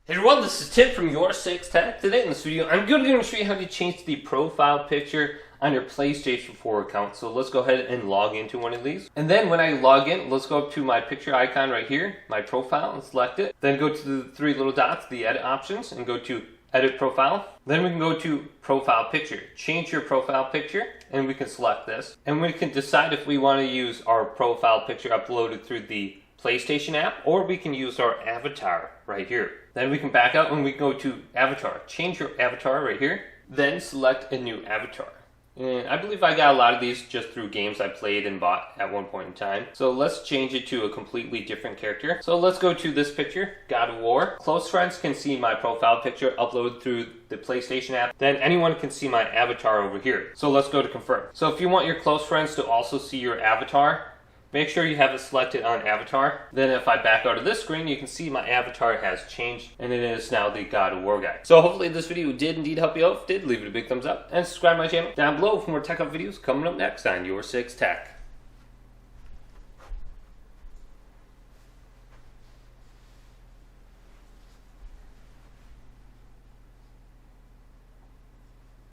Hey everyone, this is Tim from Your 6 Tech. Today in this video, I'm going to show you how to change the profile picture on your PlayStation 4 account. So let's go ahead and log into one of these. And then when I log in, let's go up to my picture icon right here, my profile, and select it. Then go to the three little dots, the edit options, and go to edit profile. Then we can go to profile picture. Change your profile picture, and we can select this. And we can decide if we want to use our profile picture uploaded through the PlayStation app, or we can use our avatar right here. Then we can back out and we can go to avatar. Change your avatar right here. Then select a new avatar. And I believe I got a lot of these just through games I played and bought at one point in time. So let's change it to a completely different character. So let's go to this picture, God of War. Close friends can see my profile picture uploaded through the PlayStation app. Then anyone can see my avatar over here. So let's go to confirm. So if you want your close friends to also see your avatar, make sure you have it selected on avatar. Then if I back out of this screen, you can see my avatar has changed and it is now the God of War guy. So hopefully this video did indeed help you out. If it did, leave it a big thumbs up and subscribe to my channel down below for more tech up videos coming up next on Your 6 Tech.